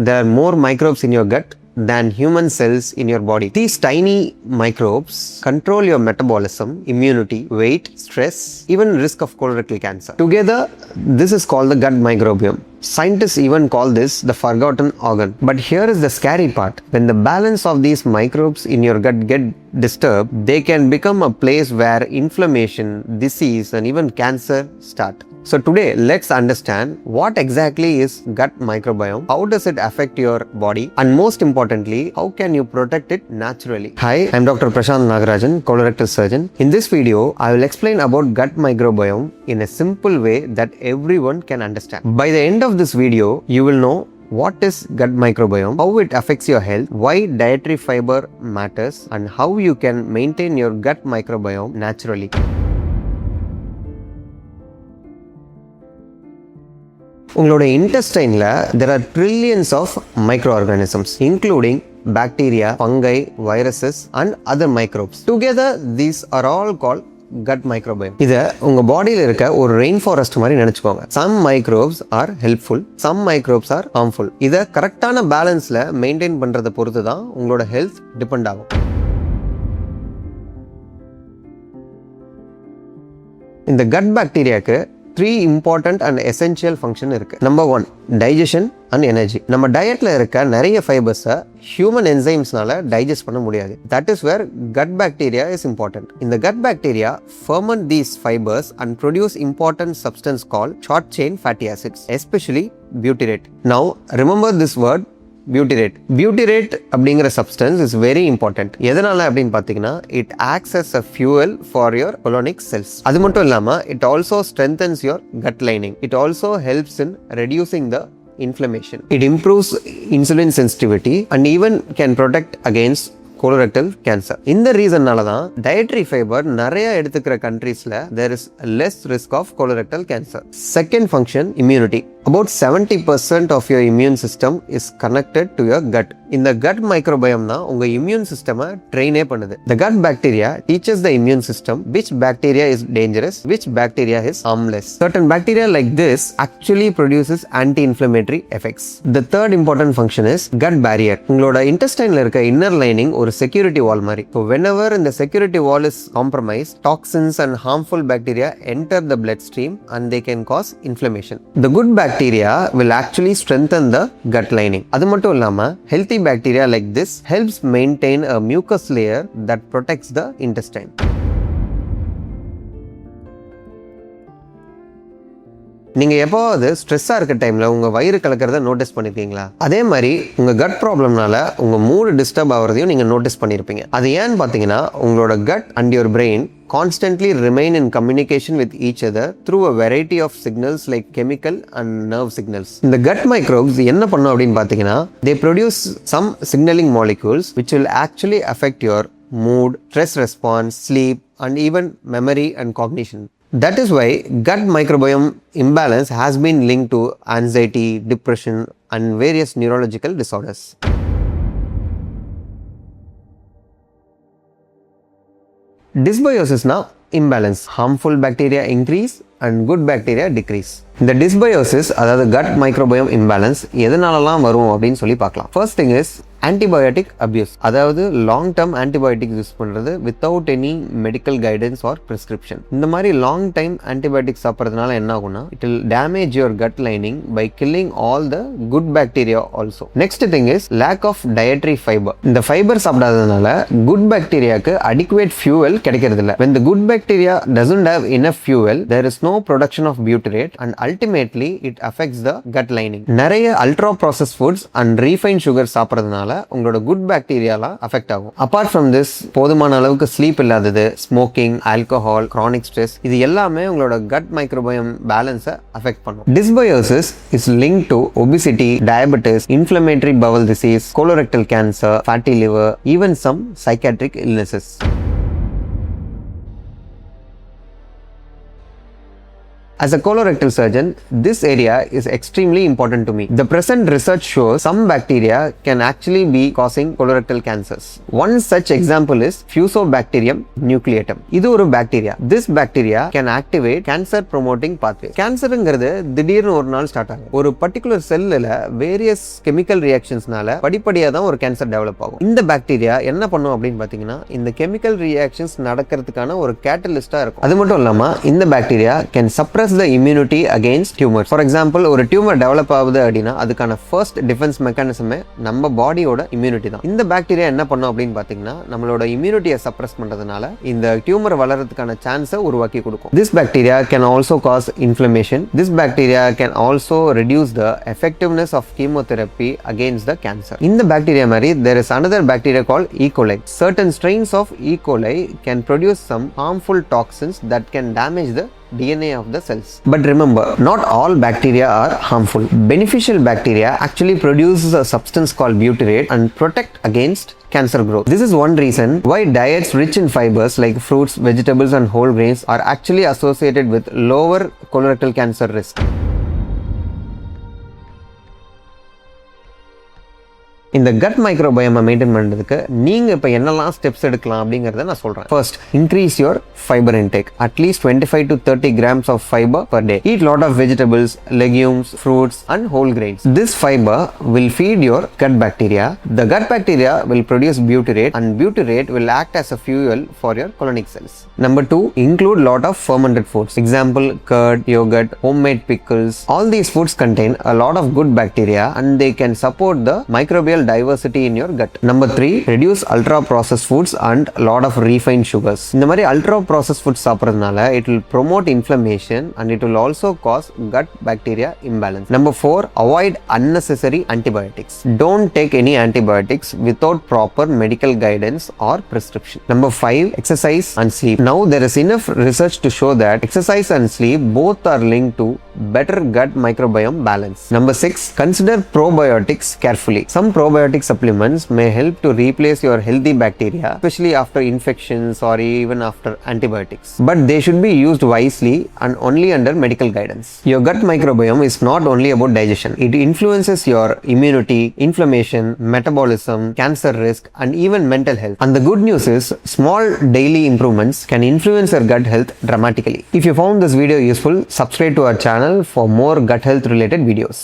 there are more microbes in your gut than human cells in your body. These tiny microbes control your metabolism, immunity, weight, stress, even risk of colorectal cancer. Together, this is called the gut microbiome. Scientists even call this the forgotten organ. But here is the scary part. When the balance of these microbes in your gut get disturbed, they can become a place where inflammation, disease, and even cancer start. So today, let's understand what exactly is gut microbiome, how does it affect your body, and most importantly, how can you protect it naturally. Hi, I'm Dr. Prasanth Nagarajan, colorectal surgeon. In this video, I will explain about gut microbiome in a simple way that everyone can understand. By the end of this video, you will know what is gut microbiome, how it affects your health, why dietary fiber matters, and how you can maintain your gut microbiome naturally. உங்களோட இன்டெஸ்டைன்ல there are trillions of microorganisms including bacteria, fungi, viruses and other microbes. Together these are all called gut microbiome. இத உங்க பாடியில இருக்க ஒரு rain forest மாதிரி நினைச்சுக்கோங்க. Some microbes are helpful, some microbes are harmful. இத கரெக்டான பேலன்ஸ்ல மெயின்டைன் பண்றத பொறுத்து தான் உங்களோட ஹெல்த் டிபெண்ட் ஆகும். இந்த cut பாக்டீரியாக்கு 3 important and essential function இருக்கு. Number 1, digestion and energy. நம்ம டயட்ல இருக்க நிறைய ஃபைபர்ஸை ஹியூமன் என்சைம்ஸ்னால டைஜஸ்ட் பண்ண முடியாது. That is where gut bacteria is important. இந்த gut bacteria ferment these fibers and produce important substance called short chain fatty acids, especially butyrate. Now remember this word butyrate. Butyrate அப்படிங்கிற substance is very important. எதனால அப்படின்னு பார்த்தீங்கன்னா it acts as a fuel for your colonic cells. அது மட்டும் இல்லாம it also strengthens your gut lining. It also helps in reducing the inflammation. It improves insulin sensitivity and even can protect against colorectal cancer. இந்த ரீசன்னால தான் dietary fiber நிறைய எடுத்துக்கிற கண்ட்ரீஸ்ல there is less risk of colorectal cancer. Second function, immunity. About 70% of your immune system is connected to your gut. இந்த gut microbiome தான் உங்க immune system ட்ரெயினே பண்ணுது. The gut bacteria teaches the immune system which bacteria is dangerous, which bacteria is harmless. Certain bacteria like this actually produces anti-inflammatory effects. The third important function is gut barrier. உங்களோட intestineல இருக்க inner lining ஒரு security wall மாதிரி. So whenever the security wall is compromised, toxins and harmful bacteria enter the bloodstream and they can cause inflammation. The good bacteria will actually strengthen the gut lining. அது மட்டும் இல்லாம healthy bacteria like this helps maintain a mucus layer that protects the intestine. நீங்க எப்போவாவது ஸ்ட்ரெஸ்ஸா இருக்க டைம்ல உங்க வயிறு கலக்கிறத நோட்டீஸ் பண்ணிருக்கீங்களா? அதே மாதிரி உங்க கட் ப்ராப்ளம்னால உங்க மூட் டிஸ்டர்ப் ஆகுறதையும் நீங்க நோட்டீஸ் பண்ணிருப்பீங்க. அது ஏன்னு பாத்தீங்கன்னா உங்களோட cut and your brain constantly remain in communication with each other through a variety of signals like chemical and nerve signals. இந்த gut microbes என்ன பண்ணும் அப்படின்னு பார்த்தீங்கன்னா they produce some signaling molecules which will actually affect your mood, stress response, sleep and even memory and cognition. That is why gut microbiome imbalance has been linked to anxiety, depression and various neurological disorders. Dysbiosis na imbalance. Harmful bacteria increase and good bacteria decrease. இந்த dysbiosis அதாவது gut microbiome imbalance எதனாலலாம் வரும் அப்படின்னு சொல்லி பார்க்கலாம். First thing is antibiotic abuse. அதாவது long term antibiotics use பண்ணுறது without any medical guidance or prescription. இந்த மாதிரி லாங் டைம் ஆன்டிபயோட்டிக்ஸ் சாப்பிட்றதுனால என்ன ஆகும்னா it will damage your gut lining by killing all the good bacteria also. Next thing is lack of dietary fibre. இந்த fibre சாப்பிடாததுனால good பாக்டீரியாவுக்கு adequate fuel கிடைக்கிறது இல்லை. when the good bacteria doesn't have enough fuel, there is no production of butyrate and ultimately it affects the gut lining. நிறைய ultra processed foods and refined sugar சாப்பிட்றதுனால உங்களோட good பாக்டீரியாலாம் affect ஆகும். Apart from this போதுமான அளவுக்கு sleep இல்லாதது, smoking, alcohol, chronic stress இது எல்லாமே உங்களோட கட் மைக்ரோபயோம் பேலன்ஸை அஃபெக்ட் பண்ணும். Dysbiosis is link to obesity, diabetes, inflammatory bowel disease, colorectal cancer, fatty liver, even some psychiatric illnesses. As a colorectal surgeon, this area is extremely important to me. The present research shows some bacteria can actually be causing colorectal cancers. One such example is Fusobacterium nucleatum. இது ஒரு bacteria. This bacteria can activate cancer promoting pathways. கேன்சருங்கிறது திடீர்னு ஒரு நாள் start ஆகும். ஒரு particular செல்லில் various chemical ரியாக்ஷன்ஸ்னால படிப்படியாக தான் ஒரு கேன்சர் டெவலப் ஆகும். இந்த பாக்டீரியா என்ன பண்ணும் அப்படின்னு பார்த்தீங்கன்னா இந்த கெமிக்கல் ரியாக்ஷன்ஸ் நடக்கிறதுக்கான ஒரு கேட்டலிஸ்டா இருக்கும். அது மட்டும் இல்லாம இந்த bacteria can suppress the immunity against tumour. For example ஒரு டியூமர் டெவலப் ஆகுது அப்படின்னா அதுக்கான ஃபர்ஸ்ட் டிஃபென்ஸ் மெக்கானிசமே நம்ம பாடியோட இம்யூனிட்டி தான். இந்த பாக்டீரியா என்ன பண்ணும் அப்படின்னு பார்த்தீங்கன்னா நம்மளோட இம்யூனிட்டியை சப்ரஸ் பண்றதுனால இந்த டியூமர் வளர்றதுக்கான சான்ஸை உருவாக்கி கொடுக்கும். This bacteria can also cause inflammation. This bacteria can also reduce the effectiveness of chemotherapy against the cancer. இந்த பாக்டீரியா மாதிரி there is another bacteria called E. coli. Certain strains of E. coli can produce some harmful toxins that can damage the DNA of the cells. But remember, not all bacteria are harmful. Beneficial bacteria actually produce a substance called butyrate and protect against cancer growth. This is one reason why diets rich in fibers like fruits, vegetables and whole grains are actually associated with lower colorectal cancer risk. இந்த cut மைக்ரோபயோமை maintain பண்ணுறதுக்கு நீங்கள் இப்போ என்னெல்லாம் steps எடுக்கலாம் அப்படிங்கிறத நான் சொல்கிறேன். First, increase your fibre intake. At least 25 to 30 grams of fiber per day. Eat lot of vegetables, legumes, fruits and whole grains. This fiber will feed your gut bacteria. The gut bacteria will produce butyrate and butyrate will act as a fuel for your colonic cells. Number 2, include lot of fermented foods. Example, curd, yogurt, homemade pickles. All these foods contain a lot of good bacteria and they can support the microbial diversity in your gut. Number 3, reduce ultra processed foods and lot of refined sugars. இந்த மாதிரி ultra processed foods சாப்பிட்றதுனால it will promote inflammation and it will also cause gut bacteria imbalance. Number 4, avoid unnecessary antibiotics. Don't take any antibiotics without proper medical guidance or prescription. Number 5, exercise and sleep. Now there is enough research to show that exercise and sleep both are linked to better gut microbiome balance. Number 6, consider probiotics carefully. Some probiotic supplements may help to replace your healthy bacteria, especially after infections or even after antibiotics. But they should be used wisely and only under medical guidance. Your gut microbiome is not only about digestion. It influences your immunity, inflammation, metabolism, cancer risk, and even mental health. And the good news is, small daily improvements can influence your gut health dramatically. If you found this video useful, subscribe to our channel for more gut health related videos.